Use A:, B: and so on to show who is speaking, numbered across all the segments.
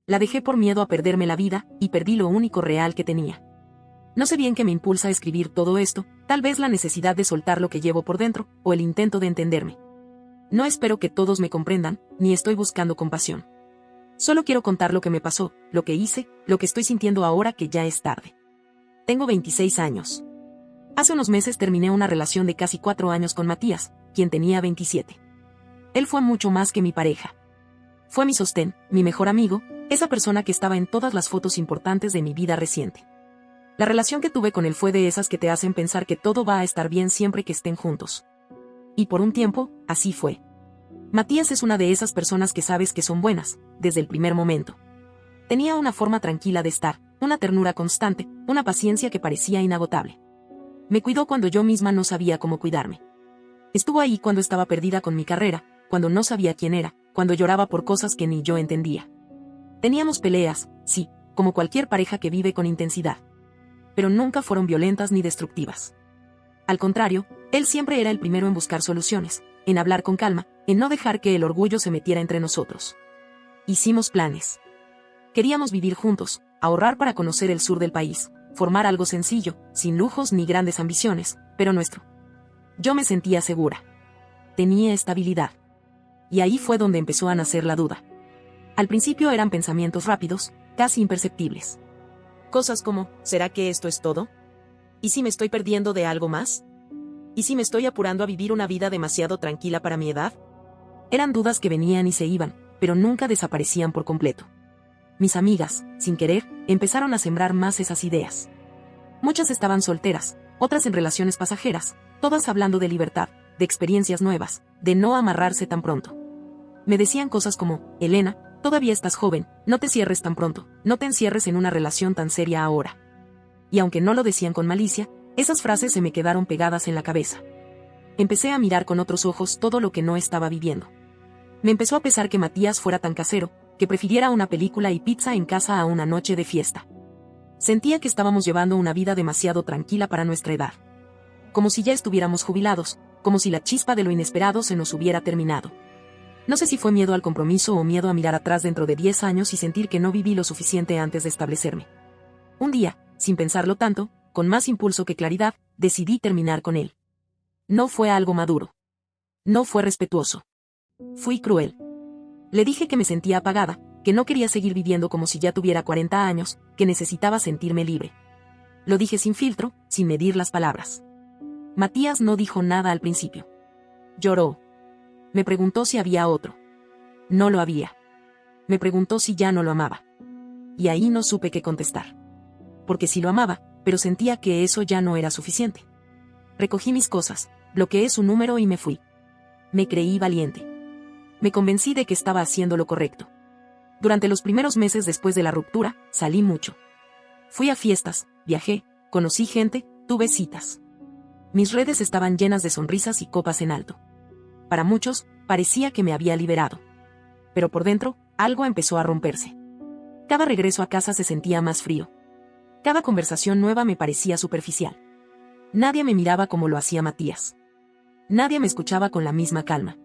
A: La dejé por miedo a perderme la vida, y perdí lo único real que tenía. No sé bien qué me impulsa a escribir todo esto, tal vez la necesidad de soltar lo que llevo por dentro, o el intento de entenderme. No espero que todos me comprendan, ni estoy buscando compasión. Solo quiero contar lo que me pasó, lo que hice, lo que estoy sintiendo ahora que ya es tarde. Tengo 26 años. Hace unos meses terminé una relación de casi 4 años con Matías, quien tenía 27. Él fue mucho más que mi pareja. Fue mi sostén, mi mejor amigo, esa persona que estaba en todas las fotos importantes de mi vida reciente. La relación que tuve con él fue de esas que te hacen pensar que todo va a estar bien siempre que estén juntos. Y por un tiempo, así fue. Matías es una de esas personas que sabes que son buenas, desde el primer momento. Tenía una forma tranquila de estar, una ternura constante, una paciencia que parecía inagotable. Me cuidó cuando yo misma no sabía cómo cuidarme. Estuvo ahí cuando estaba perdida con mi carrera, cuando no sabía quién era, cuando lloraba por cosas que ni yo entendía. Teníamos peleas, sí, como cualquier pareja que vive con intensidad. Pero nunca fueron violentas ni destructivas. Al contrario, él siempre era el primero en buscar soluciones, en hablar con calma, en no dejar que el orgullo se metiera entre nosotros. Hicimos planes. Queríamos vivir juntos, ahorrar para conocer el sur del país, formar algo sencillo, sin lujos ni grandes ambiciones, pero nuestro. Yo me sentía segura. Tenía estabilidad. Y ahí fue donde empezó a nacer la duda. Al principio eran pensamientos rápidos, casi imperceptibles. Cosas como, ¿será que esto es todo? ¿Y si me estoy perdiendo de algo más? ¿Y si me estoy apurando a vivir una vida demasiado tranquila para mi edad? Eran dudas que venían y se iban, pero nunca desaparecían por completo. Mis amigas, sin querer, empezaron a sembrar más esas ideas. Muchas estaban solteras, otras en relaciones pasajeras, todas hablando de libertad, de experiencias nuevas, de no amarrarse tan pronto. Me decían cosas como, Elena, todavía estás joven, no te cierres tan pronto, no te encierres en una relación tan seria ahora. Y aunque no lo decían con malicia, esas frases se me quedaron pegadas en la cabeza. Empecé a mirar con otros ojos todo lo que no estaba viviendo. Me empezó a pesar que Matías fuera tan casero, que prefiriera una película y pizza en casa a una noche de fiesta. Sentía que estábamos llevando una vida demasiado tranquila para nuestra edad. Como si ya estuviéramos jubilados, como si la chispa de lo inesperado se nos hubiera terminado. No sé si fue miedo al compromiso o miedo a mirar atrás dentro de 10 años y sentir que no viví lo suficiente antes de establecerme. Un día, sin pensarlo tanto, con más impulso que claridad, decidí terminar con él. No fue algo maduro. No fue respetuoso. Fui cruel. Le dije que me sentía apagada, que no quería seguir viviendo como si ya tuviera 40 años, que necesitaba sentirme libre. Lo dije sin filtro, sin medir las palabras. Matías no dijo nada al principio. Lloró. Me preguntó si había otro. No lo había. Me preguntó si ya no lo amaba. Y ahí no supe qué contestar. Porque sí lo amaba, pero sentía que eso ya no era suficiente. Recogí mis cosas, bloqueé su número y me fui. Me creí valiente. Me convencí de que estaba haciendo lo correcto. Durante los primeros meses después de la ruptura, salí mucho. Fui a fiestas, viajé, conocí gente, tuve citas. Mis redes estaban llenas de sonrisas y copas en alto. Para muchos, parecía que me había liberado. Pero por dentro, algo empezó a romperse. Cada regreso a casa se sentía más frío. Cada conversación nueva me parecía superficial. Nadie me miraba como lo hacía Matías. Nadie me escuchaba con la misma calma.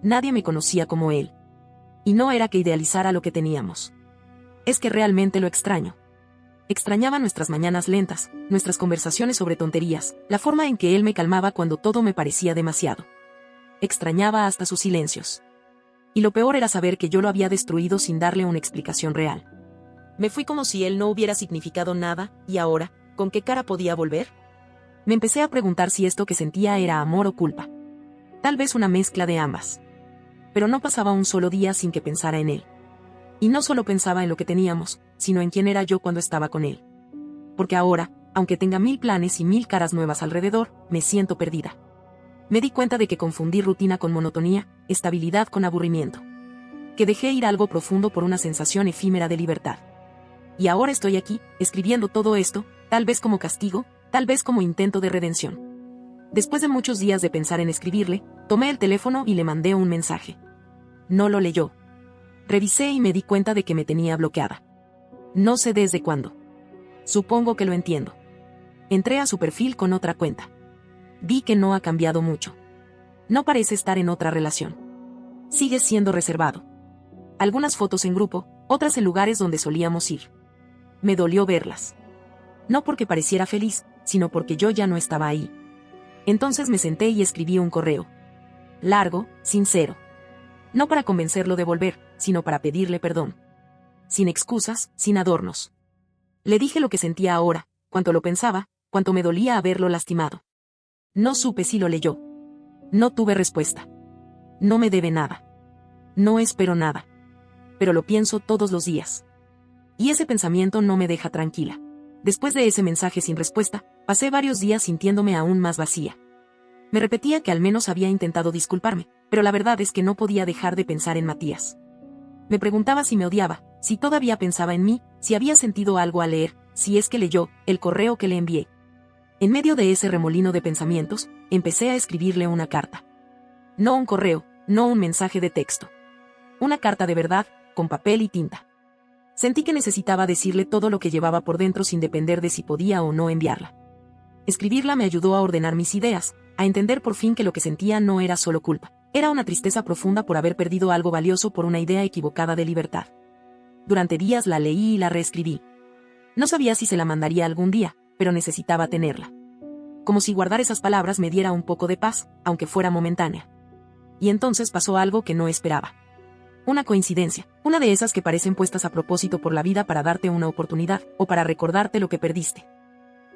A: Nadie me conocía como él. Y no era que idealizara lo que teníamos. Es que realmente lo extraño. Extrañaba nuestras mañanas lentas, nuestras conversaciones sobre tonterías, la forma en que él me calmaba cuando todo me parecía demasiado. Extrañaba hasta sus silencios. Y lo peor era saber que yo lo había destruido sin darle una explicación real. Me fui como si él no hubiera significado nada, y ahora, ¿con qué cara podía volver? Me empecé a preguntar si esto que sentía era amor o culpa. Tal vez una mezcla de ambas. Pero no pasaba un solo día sin que pensara en él. Y no solo pensaba en lo que teníamos, sino en quién era yo cuando estaba con él. Porque ahora, aunque tenga 1000 planes y 1000 caras nuevas alrededor, me siento perdida. Me di cuenta de que confundí rutina con monotonía, estabilidad con aburrimiento. Que dejé ir algo profundo por una sensación efímera de libertad. Y ahora estoy aquí, escribiendo todo esto, tal vez como castigo, tal vez como intento de redención. Después de muchos días de pensar en escribirle, tomé el teléfono y le mandé un mensaje. No lo leyó. Revisé y me di cuenta de que me tenía bloqueada. No sé desde cuándo. Supongo que lo entiendo. Entré a su perfil con otra cuenta. Vi que no ha cambiado mucho. No parece estar en otra relación. Sigue siendo reservado. Algunas fotos en grupo, otras en lugares donde solíamos ir. Me dolió verlas. No porque pareciera feliz, sino porque yo ya no estaba ahí. Entonces me senté y escribí un correo. Largo, sincero. No para convencerlo de volver, sino para pedirle perdón. Sin excusas, sin adornos. Le dije lo que sentía ahora, cuánto lo pensaba, cuánto me dolía haberlo lastimado. No supe si lo leyó. No tuve respuesta. No me debe nada. No espero nada. Pero lo pienso todos los días. Y ese pensamiento no me deja tranquila. Después de ese mensaje sin respuesta, pasé varios días sintiéndome aún más vacía. Me repetía que al menos había intentado disculparme, pero la verdad es que no podía dejar de pensar en Matías. Me preguntaba si me odiaba, si todavía pensaba en mí, si había sentido algo al leer, si es que leyó el correo que le envié. En medio de ese remolino de pensamientos, empecé a escribirle una carta. No un correo, no un mensaje de texto. Una carta de verdad, con papel y tinta. Sentí que necesitaba decirle todo lo que llevaba por dentro sin depender de si podía o no enviarla. Escribirla me ayudó a ordenar mis ideas, a entender por fin que lo que sentía no era solo culpa, era una tristeza profunda por haber perdido algo valioso por una idea equivocada de libertad. Durante días la leí y la reescribí. No sabía si se la mandaría algún día, pero necesitaba tenerla. Como si guardar esas palabras me diera un poco de paz, aunque fuera momentánea. Y entonces pasó algo que no esperaba. Una coincidencia, una de esas que parecen puestas a propósito por la vida para darte una oportunidad, o para recordarte lo que perdiste.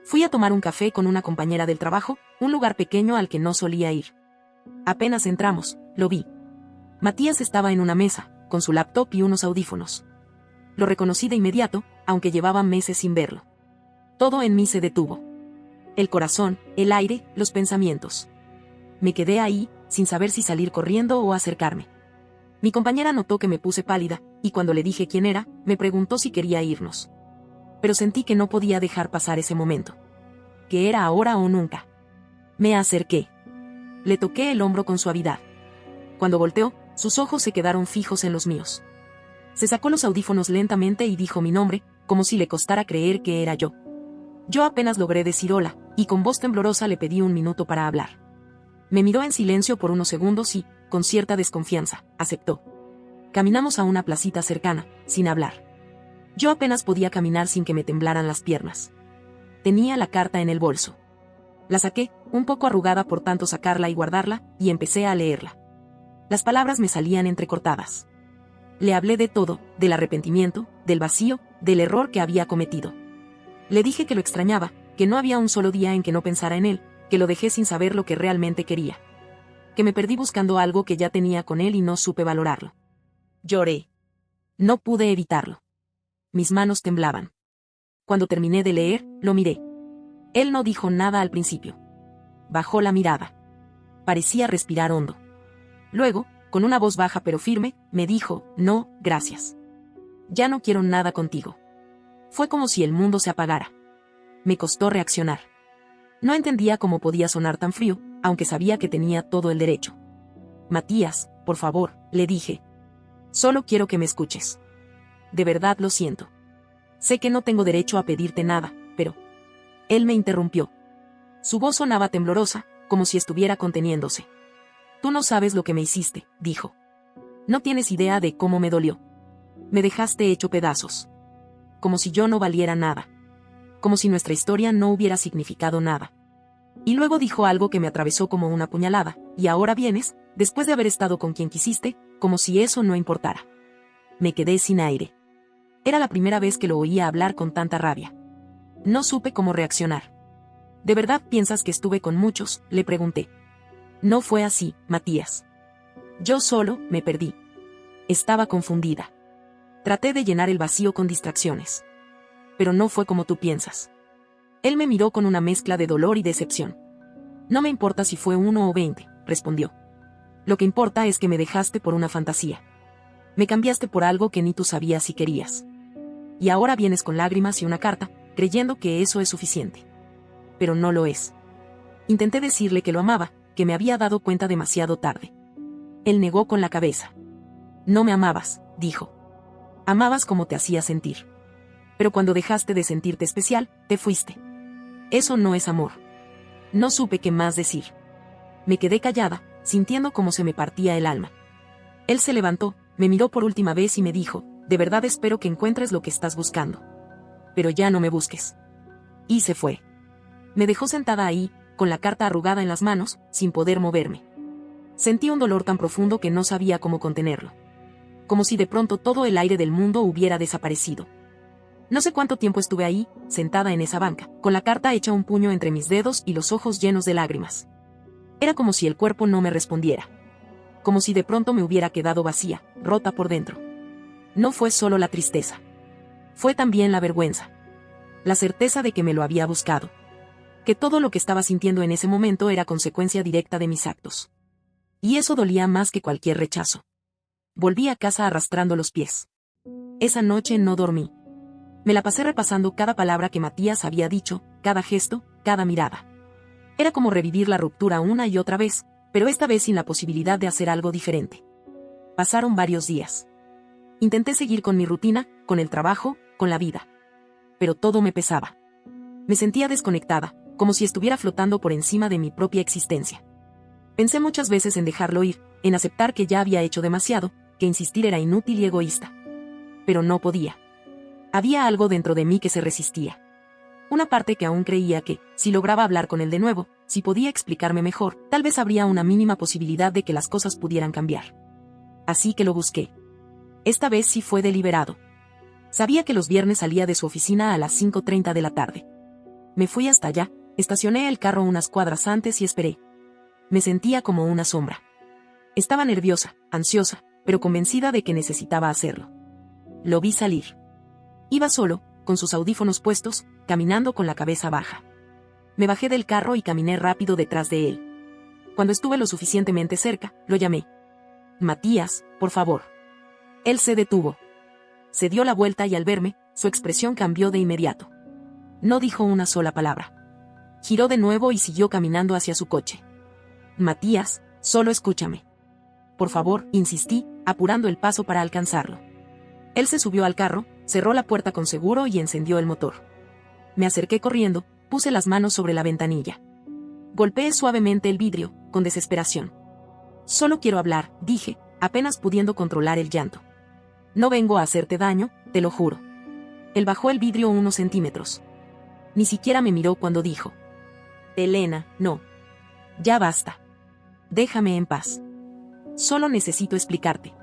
A: Fui a tomar un café con una compañera del trabajo, un lugar pequeño al que no solía ir. Apenas entramos, lo vi. Matías estaba en una mesa, con su laptop y unos audífonos. Lo reconocí de inmediato, aunque llevaba meses sin verlo. Todo en mí se detuvo. El corazón, el aire, los pensamientos. Me quedé ahí, sin saber si salir corriendo o acercarme. Mi compañera notó que me puse pálida, y cuando le dije quién era, me preguntó si quería irnos. Pero sentí que no podía dejar pasar ese momento. Que era ahora o nunca. Me acerqué. Le toqué el hombro con suavidad. Cuando volteó, sus ojos se quedaron fijos en los míos. Se sacó los audífonos lentamente y dijo mi nombre, como si le costara creer que era yo. Yo apenas logré decir hola, y con voz temblorosa le pedí un minuto para hablar. Me miró en silencio por unos segundos y, con cierta desconfianza, aceptó. Caminamos a una placita cercana, sin hablar. Yo apenas podía caminar sin que me temblaran las piernas. Tenía la carta en el bolso. La saqué, un poco arrugada por tanto sacarla y guardarla, y empecé a leerla. Las palabras me salían entrecortadas. Le hablé de todo, del arrepentimiento, del vacío, del error que había cometido. Le dije que lo extrañaba, que no había un solo día en que no pensara en él, que lo dejé sin saber lo que realmente quería. Que me perdí buscando algo que ya tenía con él y no supe valorarlo. Lloré. No pude evitarlo. Mis manos temblaban. Cuando terminé de leer, lo miré. Él no dijo nada al principio. Bajó la mirada. Parecía respirar hondo. Luego, con una voz baja pero firme, me dijo, no, gracias. Ya no quiero nada contigo. Fue como si el mundo se apagara. Me costó reaccionar. No entendía cómo podía sonar tan frío, aunque sabía que tenía todo el derecho. Matías, por favor, le dije. Solo quiero que me escuches. De verdad lo siento. Sé que no tengo derecho a pedirte nada, pero... Él me interrumpió. Su voz sonaba temblorosa, como si estuviera conteniéndose. Tú no sabes lo que me hiciste, dijo. No tienes idea de cómo me dolió. Me dejaste hecho pedazos. Como si yo no valiera nada. Como si nuestra historia no hubiera significado nada. Y luego dijo algo que me atravesó como una puñalada, y ahora vienes, después de haber estado con quien quisiste, como si eso no importara. Me quedé sin aire. Era la primera vez que lo oía hablar con tanta rabia. No supe cómo reaccionar. ¿De verdad piensas que estuve con muchos?, le pregunté. No fue así, Matías. Yo solo me perdí. Estaba confundida. Traté de llenar el vacío con distracciones. Pero no fue como tú piensas. Él me miró con una mezcla de dolor y decepción. No me importa si fue 1 o 20, respondió. Lo que importa es que me dejaste por una fantasía. Me cambiaste por algo que ni tú sabías si querías. Y ahora vienes con lágrimas y una carta, creyendo que eso es suficiente. Pero no lo es. Intenté decirle que lo amaba, que me había dado cuenta demasiado tarde. Él negó con la cabeza. No me amabas, dijo. Amabas como te hacía sentir. Pero cuando dejaste de sentirte especial, te fuiste. Eso no es amor. No supe qué más decir. Me quedé callada, sintiendo como se me partía el alma. Él se levantó, Me miró por última vez y me dijo, de verdad espero que encuentres lo que estás buscando. Pero ya no me busques. Y se fue. Me dejó sentada ahí, con la carta arrugada en las manos, sin poder moverme. Sentí un dolor tan profundo que no sabía cómo contenerlo. Como si de pronto todo el aire del mundo hubiera desaparecido. No sé cuánto tiempo estuve ahí, sentada en esa banca, con la carta hecha un puño entre mis dedos y los ojos llenos de lágrimas. Era como si el cuerpo no me respondiera. Como si de pronto me hubiera quedado vacía, rota por dentro. No fue solo la tristeza. Fue también la vergüenza. La certeza de que me lo había buscado. Que todo lo que estaba sintiendo en ese momento era consecuencia directa de mis actos. Y eso dolía más que cualquier rechazo. Volví a casa arrastrando los pies. Esa noche no dormí. Me la pasé repasando cada palabra que Matías había dicho, cada gesto, cada mirada. Era como revivir la ruptura una y otra vez, pero esta vez sin la posibilidad de hacer algo diferente. Pasaron varios días. Intenté seguir con mi rutina, con el trabajo, con la vida. Pero todo me pesaba. Me sentía desconectada, como si estuviera flotando por encima de mi propia existencia. Pensé muchas veces en dejarlo ir, en aceptar que ya había hecho demasiado, que insistir era inútil y egoísta. Pero no podía. Había algo dentro de mí que se resistía. Una parte que aún creía que, si lograba hablar con él de nuevo, si podía explicarme mejor, tal vez habría una mínima posibilidad de que las cosas pudieran cambiar. Así que lo busqué. Esta vez sí fue deliberado. Sabía que los viernes salía de su oficina a las 5:30 de la tarde. Me fui hasta allá, estacioné el carro unas cuadras antes y esperé. Me sentía como una sombra. Estaba nerviosa, ansiosa, pero convencida de que necesitaba hacerlo. Lo vi salir. Iba solo, con sus audífonos puestos, caminando con la cabeza baja. Me bajé del carro y caminé rápido detrás de él. Cuando estuve lo suficientemente cerca, lo llamé. Matías, por favor. Él se detuvo. Se dio la vuelta y al verme, su expresión cambió de inmediato. No dijo una sola palabra. Giró de nuevo y siguió caminando hacia su coche. Matías, solo escúchame. Por favor, insistí, apurando el paso para alcanzarlo. Él se subió al carro, cerró la puerta con seguro y encendió el motor. Me acerqué corriendo, puse las manos sobre la ventanilla. Golpeé suavemente el vidrio, con desesperación. Solo quiero hablar, dije, apenas pudiendo controlar el llanto. No vengo a hacerte daño, te lo juro. Él bajó el vidrio unos centímetros. Ni siquiera me miró cuando dijo. Elena, no. Ya basta. Déjame en paz. Solo necesito explicarte.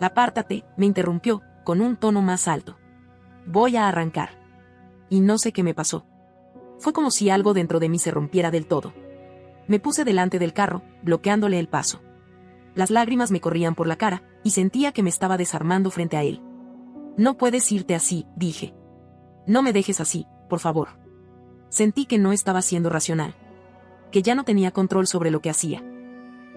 A: Apártate, me interrumpió, con un tono más alto. Voy a arrancar. Y no sé qué me pasó. Fue como si algo dentro de mí se rompiera del todo. Me puse delante del carro, bloqueándole el paso. Las lágrimas me corrían por la cara, y sentía que me estaba desarmando frente a él. No puedes irte así, dije. No me dejes así, por favor. Sentí que no estaba siendo racional. Que ya no tenía control sobre lo que hacía.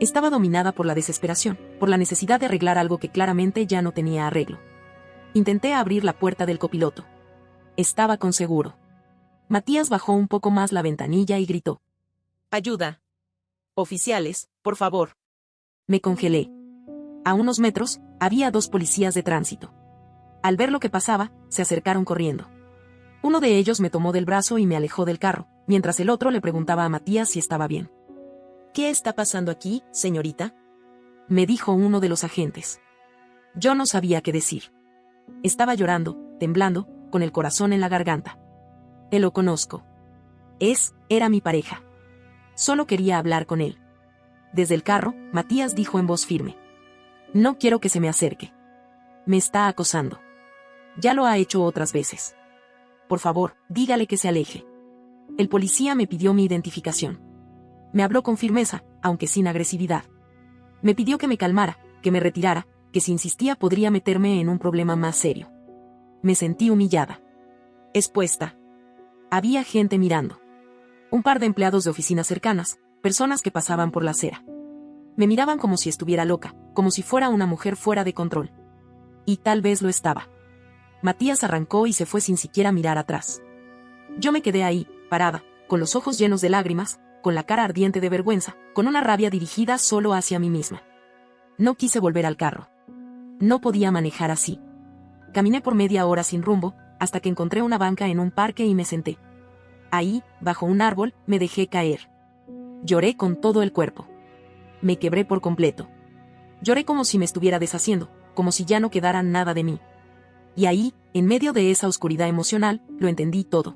A: Estaba dominada por la desesperación, por la necesidad de arreglar algo que claramente ya no tenía arreglo. Intenté abrir la puerta del copiloto. Estaba con seguro. Matías bajó un poco más la ventanilla y gritó. Ayuda. Oficiales, por favor. Me congelé. A unos metros, había 2 policías de tránsito. Al ver lo que pasaba, se acercaron corriendo. Uno de ellos me tomó del brazo y me alejó del carro, mientras el otro le preguntaba a Matías si estaba bien. ¿Qué está pasando aquí, señorita? Me dijo uno de los agentes. Yo no sabía qué decir. Estaba llorando, temblando, con el corazón en la garganta. Te lo conozco. Era mi pareja. Solo quería hablar con él. Desde el carro, Matías dijo en voz firme. No quiero que se me acerque. Me está acosando. Ya lo ha hecho otras veces. Por favor, dígale que se aleje. El policía me pidió mi identificación. Me habló con firmeza, aunque sin agresividad. Me pidió que me calmara, que me retirara, que si insistía podría meterme en un problema más serio. Me sentí humillada. Expuesta. Había gente mirando. Un par de empleados de oficinas cercanas, personas que pasaban por la acera. Me miraban como si estuviera loca, como si fuera una mujer fuera de control. Y tal vez lo estaba. Matías arrancó y se fue sin siquiera mirar atrás. Yo me quedé ahí, parada, con los ojos llenos de lágrimas, con la cara ardiente de vergüenza, con una rabia dirigida solo hacia mí misma. No quise volver al carro. No podía manejar así. Caminé por media hora sin rumbo, hasta que encontré una banca en un parque y me senté. Ahí, bajo un árbol, me dejé caer. Lloré con todo el cuerpo. Me quebré por completo. Lloré como si me estuviera deshaciendo, como si ya no quedara nada de mí. Y ahí, en medio de esa oscuridad emocional, lo entendí todo.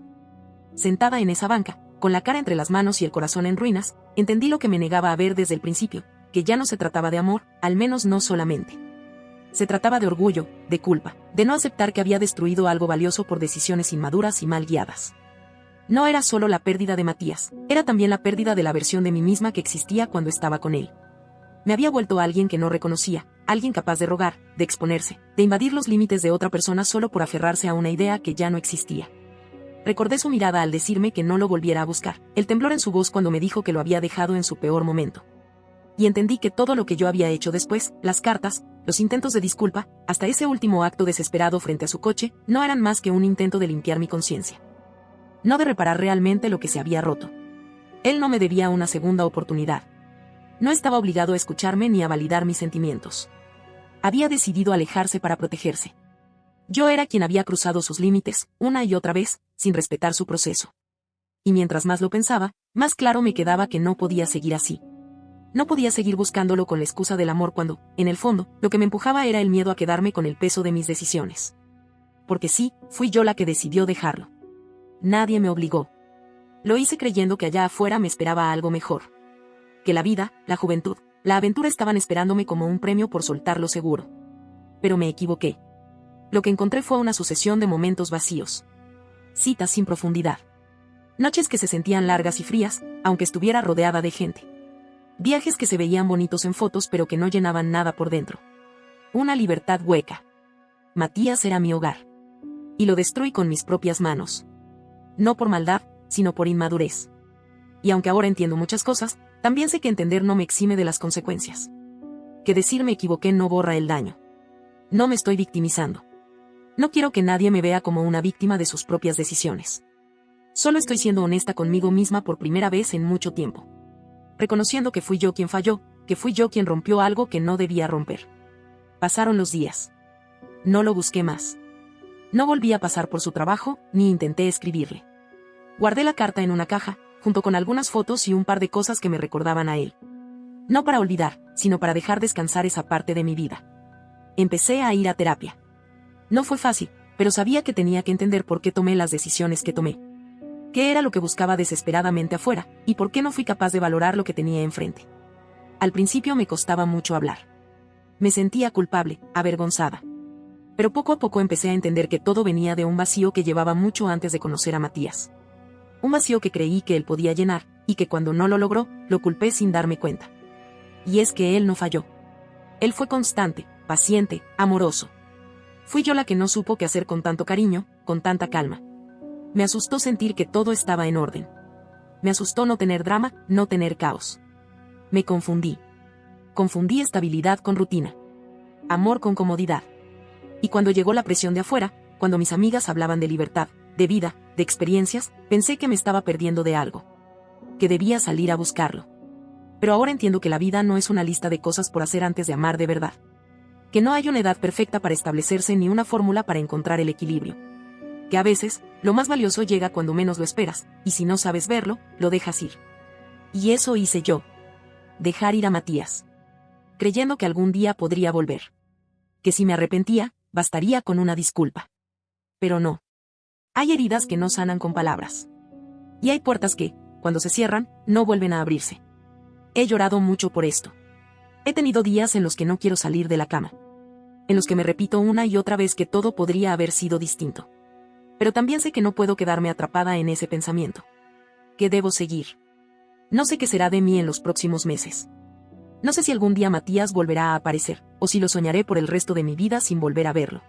A: Sentada en esa banca, con la cara entre las manos y el corazón en ruinas, entendí lo que me negaba a ver desde el principio, que ya no se trataba de amor, al menos no solamente. Se trataba de orgullo, de culpa, de no aceptar que había destruido algo valioso por decisiones inmaduras y mal guiadas. No era solo la pérdida de Matías, era también la pérdida de la versión de mí misma que existía cuando estaba con él. Me había vuelto alguien que no reconocía, alguien capaz de rogar, de exponerse, de invadir los límites de otra persona solo por aferrarse a una idea que ya no existía. Recordé su mirada al decirme que no lo volviera a buscar, el temblor en su voz cuando me dijo que lo había dejado en su peor momento. Y entendí que todo lo que yo había hecho después, las cartas, los intentos de disculpa, hasta ese último acto desesperado frente a su coche, no eran más que un intento de limpiar mi conciencia. No de reparar realmente lo que se había roto. Él no me debía una segunda oportunidad. No estaba obligado a escucharme ni a validar mis sentimientos. Había decidido alejarse para protegerse. Yo era quien había cruzado sus límites, una y otra vez, sin respetar su proceso. Y mientras más lo pensaba, más claro me quedaba que no podía seguir así. No podía seguir buscándolo con la excusa del amor cuando, en el fondo, lo que me empujaba era el miedo a quedarme con el peso de mis decisiones. Porque sí, fui yo la que decidió dejarlo. Nadie me obligó. Lo hice creyendo que allá afuera me esperaba algo mejor. Que la vida, la juventud, la aventura estaban esperándome como un premio por soltarlo seguro. Pero me equivoqué. Lo que encontré fue una sucesión de momentos vacíos. Citas sin profundidad. Noches que se sentían largas y frías, aunque estuviera rodeada de gente. Viajes que se veían bonitos en fotos pero que no llenaban nada por dentro. Una libertad hueca. Matías era mi hogar. Y lo destruí con mis propias manos. No por maldad, sino por inmadurez. Y aunque ahora entiendo muchas cosas, también sé que entender no me exime de las consecuencias. Que decir me equivoqué no borra el daño. No me estoy victimizando. No quiero que nadie me vea como una víctima de sus propias decisiones. Solo estoy siendo honesta conmigo misma por primera vez en mucho tiempo. Reconociendo que fui yo quien falló, que fui yo quien rompió algo que no debía romper. Pasaron los días. No lo busqué más. No volví a pasar por su trabajo, ni intenté escribirle. Guardé la carta en una caja, junto con algunas fotos y un par de cosas que me recordaban a él. No para olvidar, sino para dejar descansar esa parte de mi vida. Empecé a ir a terapia. No fue fácil, pero sabía que tenía que entender por qué tomé las decisiones que tomé. Qué era lo que buscaba desesperadamente afuera, y por qué no fui capaz de valorar lo que tenía enfrente. Al principio me costaba mucho hablar. Me sentía culpable, avergonzada. Pero poco a poco empecé a entender que todo venía de un vacío que llevaba mucho antes de conocer a Matías. Un vacío que creí que él podía llenar, y que cuando no lo logró, lo culpé sin darme cuenta. Y es que él no falló. Él fue constante, paciente, amoroso. Fui yo la que no supo qué hacer con tanto cariño, con tanta calma. Me asustó sentir que todo estaba en orden. Me asustó no tener drama, no tener caos. Me confundí. Confundí estabilidad con rutina. Amor con comodidad. Y cuando llegó la presión de afuera, cuando mis amigas hablaban de libertad, de vida, de experiencias, pensé que me estaba perdiendo de algo. Que debía salir a buscarlo. Pero ahora entiendo que la vida no es una lista de cosas por hacer antes de amar de verdad. Que no hay una edad perfecta para establecerse ni una fórmula para encontrar el equilibrio. Que a veces, lo más valioso llega cuando menos lo esperas, y si no sabes verlo, lo dejas ir. Y eso hice yo. Dejar ir a Matías. Creyendo que algún día podría volver. Que si me arrepentía, bastaría con una disculpa. Pero no. Hay heridas que no sanan con palabras. Y hay puertas que, cuando se cierran, no vuelven a abrirse. He llorado mucho por esto. He tenido días en los que no quiero salir de la cama. En los que me repito una y otra vez que todo podría haber sido distinto. Pero también sé que no puedo quedarme atrapada en ese pensamiento. Que debo seguir. No sé qué será de mí en los próximos meses. No sé si algún día Matías volverá a aparecer, o si lo soñaré por el resto de mi vida sin volver a verlo.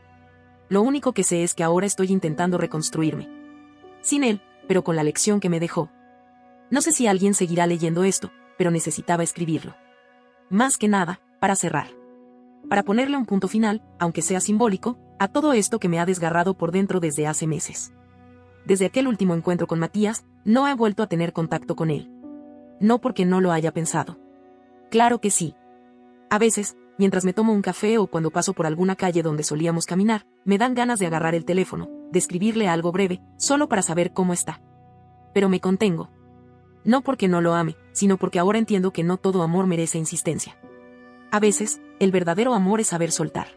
A: Lo único que sé es que ahora estoy intentando reconstruirme. Sin él, pero con la lección que me dejó. No sé si alguien seguirá leyendo esto, pero necesitaba escribirlo. Más que nada, para cerrar. Para ponerle un punto final, aunque sea simbólico, a todo esto que me ha desgarrado por dentro desde hace meses. Desde aquel último encuentro con Matías, no he vuelto a tener contacto con él. No porque no lo haya pensado. Claro que sí. A veces, mientras me tomo un café o cuando paso por alguna calle donde solíamos caminar, me dan ganas de agarrar el teléfono, de escribirle algo breve, solo para saber cómo está. Pero me contengo. No porque no lo ame, sino porque ahora entiendo que no todo amor merece insistencia. A veces, el verdadero amor es saber soltar.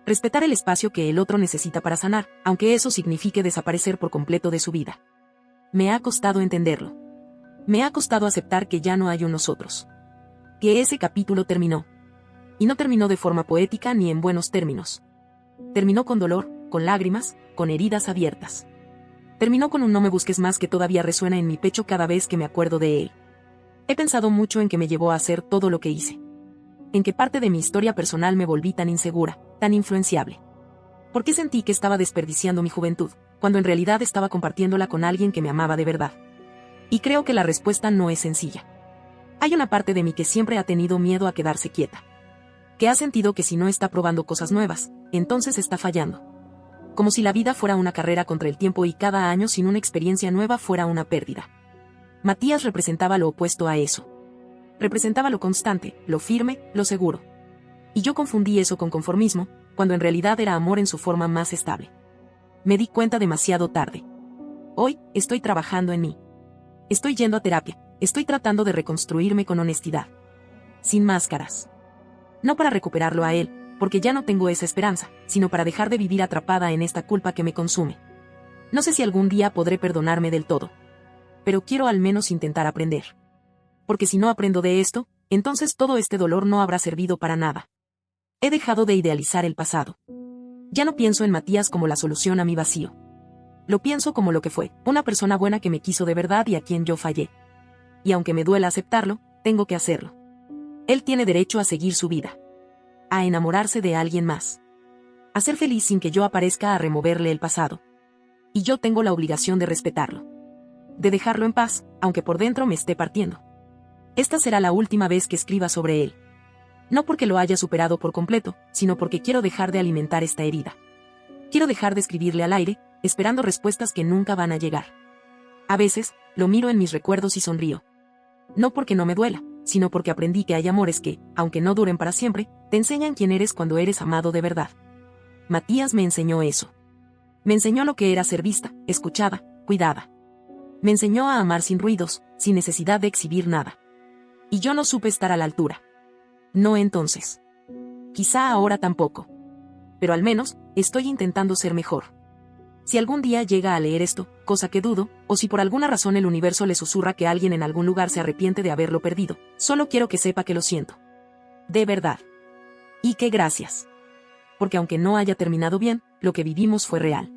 A: Respetar el espacio que el otro necesita para sanar, aunque eso signifique desaparecer por completo de su vida. Me ha costado entenderlo. Me ha costado aceptar que ya no hay un nosotros. Que ese capítulo terminó. Y no terminó de forma poética ni en buenos términos. Terminó con dolor, con lágrimas, con heridas abiertas. Terminó con un no me busques más que todavía resuena en mi pecho cada vez que me acuerdo de él. He pensado mucho en qué me llevó a hacer todo lo que hice. En qué parte de mi historia personal me volví tan insegura, tan influenciable. ¿Por qué sentí que estaba desperdiciando mi juventud, cuando en realidad estaba compartiéndola con alguien que me amaba de verdad? Y creo que la respuesta no es sencilla. Hay una parte de mí que siempre ha tenido miedo a quedarse quieta. Que ha sentido que si no está probando cosas nuevas, entonces está fallando. Como si la vida fuera una carrera contra el tiempo y cada año sin una experiencia nueva fuera una pérdida. Matías representaba lo opuesto a eso. Representaba lo constante, lo firme, lo seguro. Y yo confundí eso con conformismo, cuando en realidad era amor en su forma más estable. Me di cuenta demasiado tarde. Hoy, estoy trabajando en mí. Estoy yendo a terapia, estoy tratando de reconstruirme con honestidad. Sin máscaras. No para recuperarlo a él, porque ya no tengo esa esperanza, sino para dejar de vivir atrapada en esta culpa que me consume. No sé si algún día podré perdonarme del todo. Pero quiero al menos intentar aprender. Porque si no aprendo de esto, entonces todo este dolor no habrá servido para nada. He dejado de idealizar el pasado. Ya no pienso en Matías como la solución a mi vacío. Lo pienso como lo que fue, una persona buena que me quiso de verdad y a quien yo fallé. Y aunque me duela aceptarlo, tengo que hacerlo. Él tiene derecho a seguir su vida. A enamorarse de alguien más. A ser feliz sin que yo aparezca a removerle el pasado. Y yo tengo la obligación de respetarlo. De dejarlo en paz, aunque por dentro me esté partiendo. Esta será la última vez que escriba sobre él. No porque lo haya superado por completo, sino porque quiero dejar de alimentar esta herida. Quiero dejar de escribirle al aire, esperando respuestas que nunca van a llegar. A veces, lo miro en mis recuerdos y sonrío. No porque no me duela, sino porque aprendí que hay amores que, aunque no duren para siempre, te enseñan quién eres cuando eres amado de verdad. Matías me enseñó eso. Me enseñó lo que era ser vista, escuchada, cuidada. Me enseñó a amar sin ruidos, sin necesidad de exhibir nada. Y yo no supe estar a la altura. No entonces. Quizá ahora tampoco. Pero al menos, estoy intentando ser mejor. Si algún día llega a leer esto, cosa que dudo, o si por alguna razón el universo le susurra que alguien en algún lugar se arrepiente de haberlo perdido, solo quiero que sepa que lo siento. De verdad. Y que gracias. Porque aunque no haya terminado bien, lo que vivimos fue real.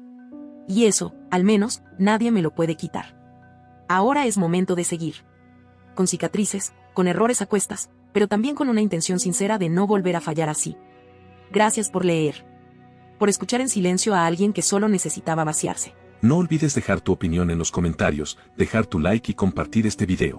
A: Y eso, al menos, nadie me lo puede quitar. Ahora es momento de seguir. Con cicatrices, con errores a cuestas, pero también con una intención sincera de no volver a fallar así. Gracias por leer. Por escuchar en silencio a alguien que solo necesitaba vaciarse.
B: No olvides dejar tu opinión en los comentarios, dejar tu like y compartir este video.